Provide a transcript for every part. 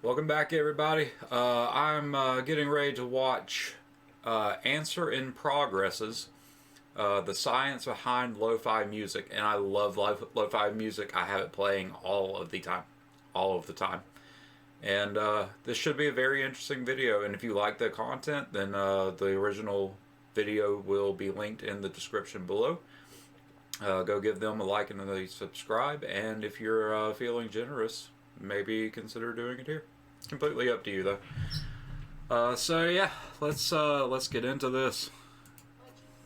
Welcome back, everybody. I'm getting ready to watch Answer in Progress's The Science Behind Lo-Fi Music, and I love lo-fi music. I have it playing all of the time. And this should be a very interesting video, and if you like the content, then the original video will be linked in the description below. Go give them a like and a subscribe, and if you're feeling generous, maybe consider doing it here. It's completely up to you, though. So yeah, let's get into this.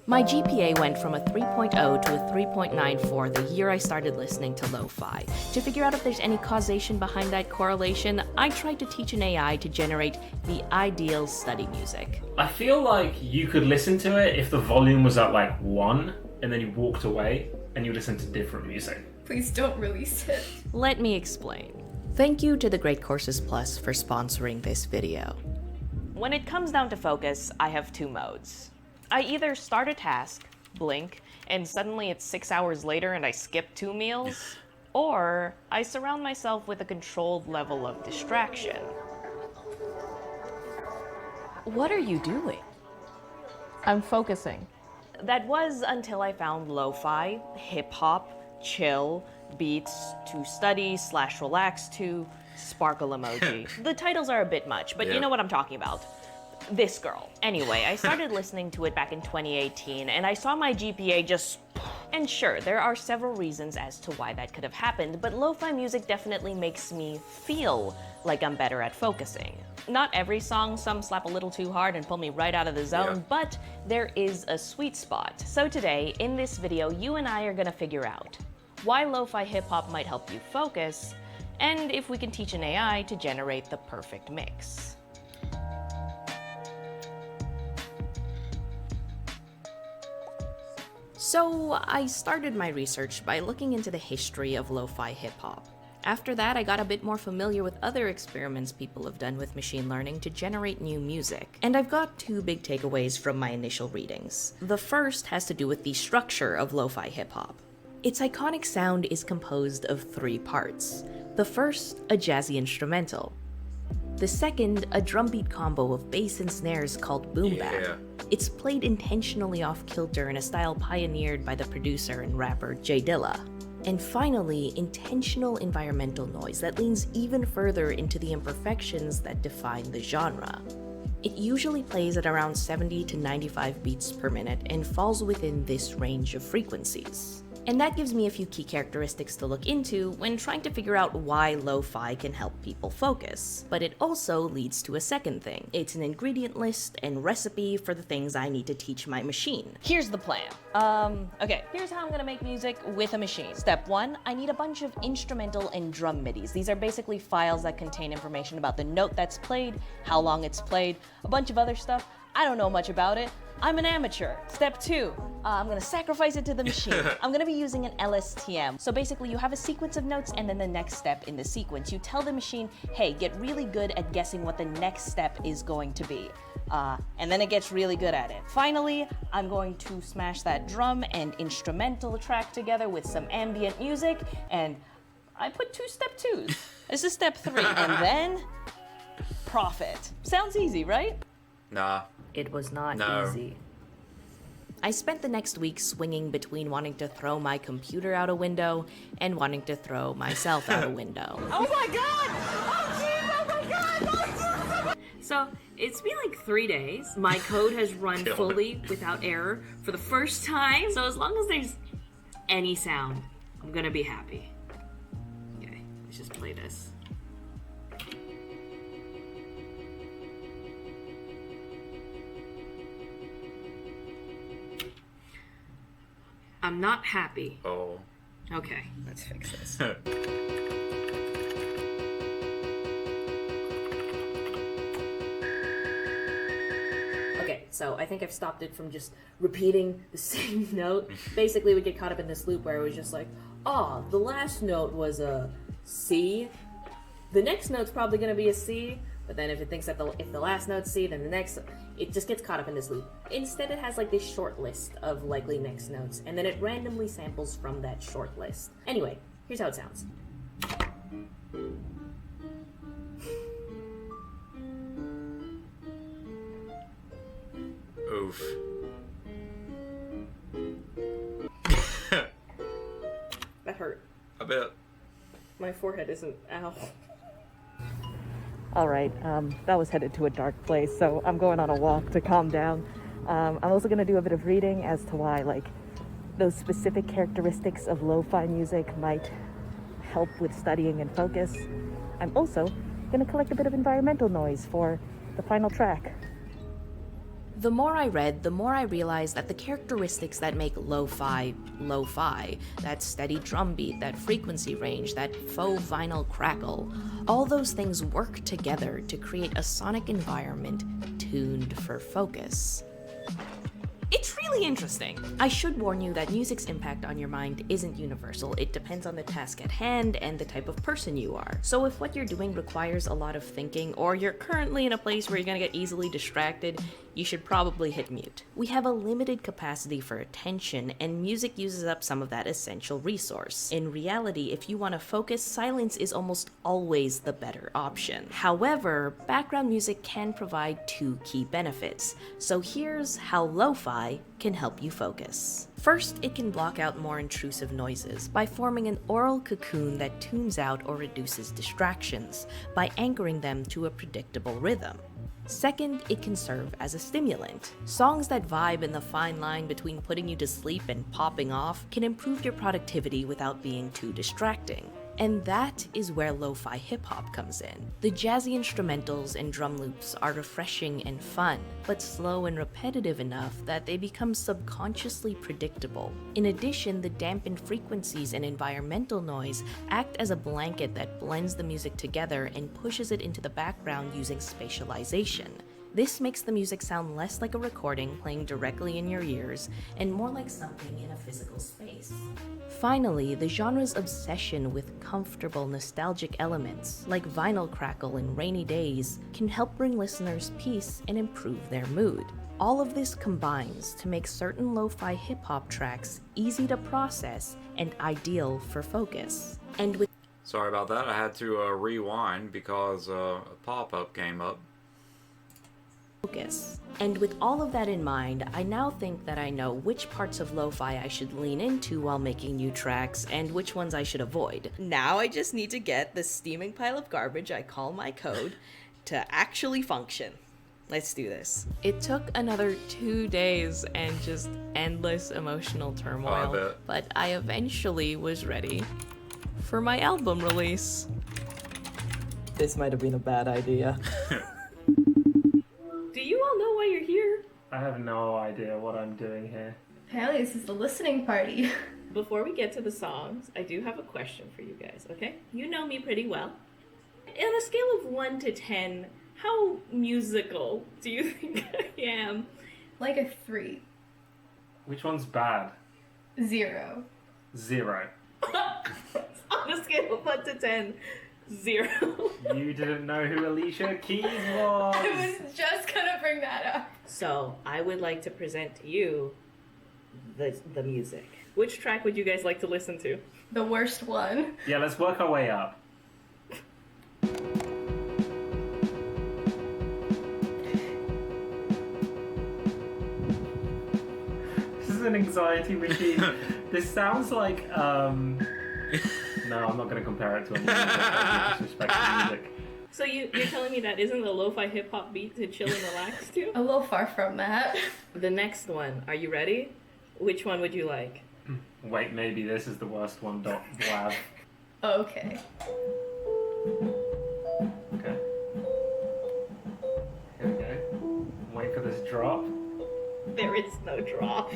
My GPA went from a 3.0 to a 3.94 the year I started listening to lo-fi. To figure out if there's any causation behind that correlation, I tried to teach an AI to generate the ideal study music. I feel like you could listen to it if the volume was at like 1 and then you walked away and you listened to different music. Please don't release it. Let me explain. Thank you to the Great Courses Plus for sponsoring this video. When it comes down to focus, I have two modes. I either start a task, blink, and suddenly it's 6 hours later and I skip 2 meals, or I surround myself with a controlled level of distraction. What are you doing? I'm focusing. That was until I found lo-fi, hip-hop, chill, beats, to study / relax to, sparkle emoji. The titles are a bit much, but you know what I'm talking about. This girl. Anyway, I started listening to it back in 2018, and I saw my GPA just... And sure, there are several reasons as to why that could have happened, but lo-fi music definitely makes me feel like I'm better at focusing. Not every song, some slap a little too hard and pull me right out of the zone, but there is a sweet spot. So today, in this video, you and I are gonna figure out why lo-fi hip-hop might help you focus, and if we can teach an AI to generate the perfect mix. So I started my research by looking into the history of lo-fi hip-hop. After that, I got a bit more familiar with other experiments people have done with machine learning to generate new music. And I've got two big takeaways from my initial readings. The first has to do with the structure of lo-fi hip-hop. Its iconic sound is composed of 3 parts. The first, a jazzy instrumental. The second, a drumbeat combo of bass and snares called boom bap. It's played intentionally off kilter in a style pioneered by the producer and rapper J Dilla. And finally, intentional environmental noise that leans even further into the imperfections that define the genre. It usually plays at around 70 to 95 beats per minute and falls within this range of frequencies. And that gives me a few key characteristics to look into when trying to figure out why lo-fi can help people focus. But it also leads to a second thing. It's an ingredient list and recipe for the things I need to teach my machine. Here's the plan. Okay, here's how I'm gonna make music with a machine. Step 1, I need a bunch of instrumental and drum midis. These are basically files that contain information about the note that's played, how long it's played, a bunch of other stuff. I don't know much about it. I'm an amateur. Step 2, I'm gonna sacrifice it to the machine. I'm gonna be using an LSTM. So basically you have a sequence of notes and then the next step in the sequence. You tell the machine, hey, get really good at guessing what the next step is going to be. And then it gets really good at it. Finally, I'm going to smash that drum and instrumental track together with some ambient music, and I put 2 step 2s. This is step 3, and then profit. Sounds easy, right? Nah. It was not No. easy. I spent the next week swinging between wanting to throw my computer out a window and wanting to throw myself out a window. Oh my god! Oh jeez! Oh my god! So it's been like 3 days. My code has run fully without error for the first time. So as long as there's any sound, I'm gonna be happy. Okay, let's just play this. I'm not happy. Oh. Okay, let's fix this. Okay, so I think I've stopped it from just repeating the same note. Basically, we get caught up in this loop where it was just like, oh, the last note was a C. The next note's probably going to be a C, but then if it thinks that if the last note's C, then the next, it just gets caught up in this loop. Instead, it has like this short list of likely next notes, and then it randomly samples from that short list. Anyway, here's how it sounds. Oof. That hurt. I bet. My forehead isn't. Ow. All right, that was headed to a dark place, so I'm going on a walk to calm down. I'm also going to do a bit of reading as to why, like, those specific characteristics of lo-fi music might help with studying and focus. I'm also going to collect a bit of environmental noise for the final track. The more I read, the more I realized that the characteristics that make lo-fi, lo-fi, that steady drum beat, that frequency range, that faux vinyl crackle, all those things work together to create a sonic environment tuned for focus. It's really interesting. I should warn you that music's impact on your mind isn't universal. It depends on the task at hand and the type of person you are. So if what you're doing requires a lot of thinking, or you're currently in a place where you're gonna get easily distracted, you should probably hit mute. We have a limited capacity for attention, and music uses up some of that essential resource. In reality, if you want to focus, silence is almost always the better option. However, background music can provide two key benefits. So here's how lo-fi can help you focus. First, it can block out more intrusive noises by forming an aural cocoon that tunes out or reduces distractions by anchoring them to a predictable rhythm. Second, it can serve as a stimulant. Songs that vibe in the fine line between putting you to sleep and popping off can improve your productivity without being too distracting. And that is where lo-fi hip-hop comes in. The jazzy instrumentals and drum loops are refreshing and fun, but slow and repetitive enough that they become subconsciously predictable. In addition, the dampened frequencies and environmental noise act as a blanket that blends the music together and pushes it into the background using spatialization. This makes the music sound less like a recording playing directly in your ears and more like something in a physical space. Finally, the genre's obsession with comfortable, nostalgic elements, like vinyl crackle and rainy days, can help bring listeners peace and improve their mood. All of this combines to make certain lo-fi hip-hop tracks easy to process and ideal for focus. And with Sorry about that. I had to rewind because a pop-up came up. focus. And with all of that in mind, I now think that I know which parts of lo-fi I should lean into while making new tracks and which ones I should avoid. Now I just need to get the steaming pile of garbage I call my code to actually function. Let's do this. It took another 2 days and just endless emotional turmoil, bet. but I eventually was ready for my album release. This might have been a bad idea. Do you all know why you're here? I have no idea what I'm doing here. Apparently this is the listening party. Before we get to the songs, I do have a question for you guys, okay? You know me pretty well. On a scale of 1 to 10, how musical do you think I am? Like a 3. Which one's bad? 0. 0. On a scale of 1 to 10, 0. You didn't know who Alicia Keys I was. was just gonna bring that up. So, I would like to present to you the music. Which track would you guys like to listen to? The worst one. Yeah, let's work our way up. This is an anxiety machine. This sounds like No, I'm not going to compare it to any music. I disrespect the music. So you're telling me that isn't a lo-fi hip-hop beat to chill and relax to? A little far from that. The next one, are you ready? Which one would you like? Wait, maybe this is the worst one. Blab. Okay. Okay. Here we go. Wait for this drop. There is no drop.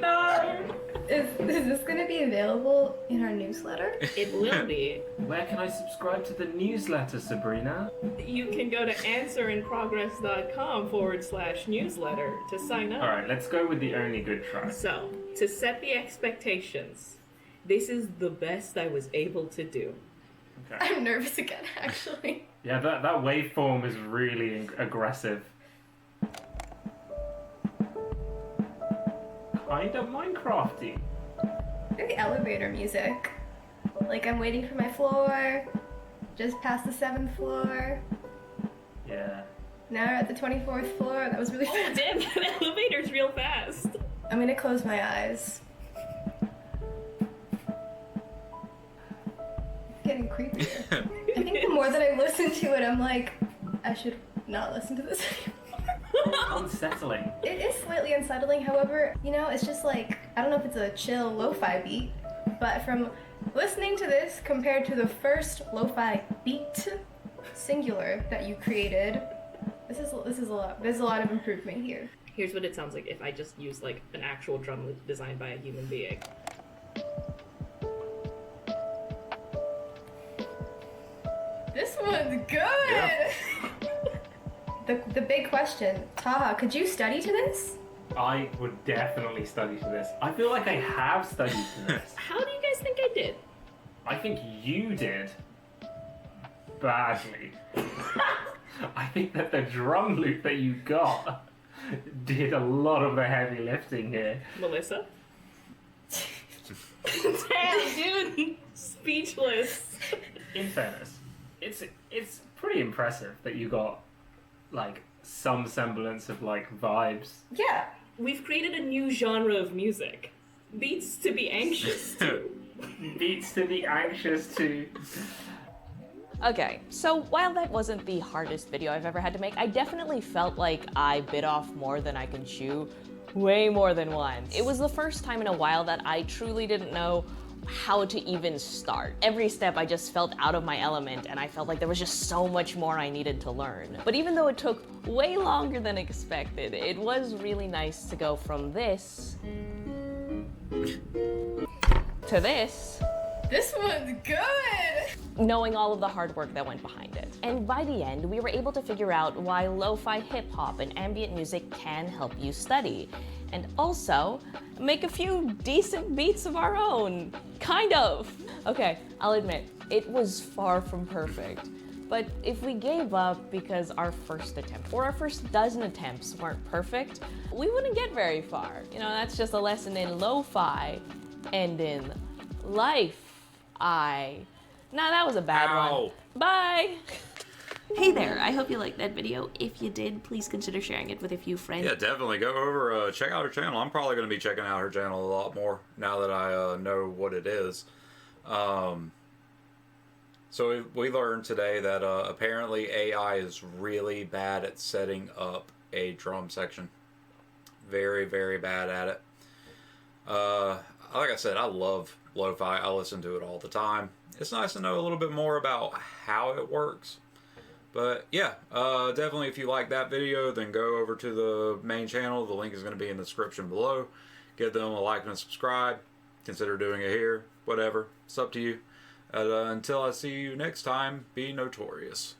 No! Is this gonna be available in our newsletter? It will be. Where can I subscribe to the newsletter, Sabrina? You can go to answerinprogress.com/newsletter to sign up. Alright, let's go with the only good track. So, to set the expectations, this is the best I was able to do. Okay. I'm nervous again, actually. Yeah, that waveform is really aggressive. Kind of Minecrafty. Very elevator music. Like I'm waiting for my floor, just past the 7th floor. Yeah. Now we're at the 24th floor. That was really Oh, fast. damn, that elevator's real fast. I'm gonna close my eyes. Getting creepier. I think the more that I listen to it, I'm like, I should not listen to this anymore. Unsettling. It is slightly unsettling, however, you know, it's just like, I don't know if it's a chill lo-fi beat, but from listening to this compared to the first lo-fi beat, singular, that you created, this is a lot. There's a lot of improvement here. Here's what it sounds like if I just use like an actual drum designed by a human being. This one's good! Yeah. The big question, Taha, could you study to this? I would definitely study to this. I feel like I have studied to this. How do you guys think I did? I think you did badly. I think that the drum loop that you got did a lot of the heavy lifting here. Melissa? Damn, dude! Speechless. In fairness, it's pretty impressive that you got like some semblance of like vibes. Yeah. We've created a new genre of music. Beats to be anxious to. Beats to be anxious to. Okay, so while that wasn't the hardest video I've ever had to make, I definitely felt like I bit off more than I can chew, way more than once. It was the first time in a while that I truly didn't know how to even start. Every step I just felt out of my element, and I felt like there was just so much more I needed to learn. But even though it took way longer than expected, it was really nice to go from this to this. This one's good! Knowing all of the hard work that went behind it. And by the end, we were able to figure out why lo-fi hip-hop and ambient music can help you study. And also, make a few decent beats of our own. Kind of. Okay, I'll admit, it was far from perfect. But if we gave up because our first attempt, or our first dozen attempts weren't perfect, we wouldn't get very far. You know, that's just a lesson in lo-fi and in life. Nah, that was a bad one. Bye! Hey there, I hope you liked that video. If you did, please consider sharing it with a few friends. Yeah, definitely. Go over, check out her channel. I'm probably going to be checking out her channel a lot more now that I know what it is. So we learned today that apparently AI is really bad at setting up a drum section. Very, very bad at it. Like I said, I love lo-fi. I listen to it all the time. It's nice to know a little bit more about how it works. But yeah, definitely if you like that video, then go over to the main channel. The link is going to be in the description below. Give them a like and a subscribe. Consider doing it here. Whatever. It's up to you. Until I see you next time, be notorious.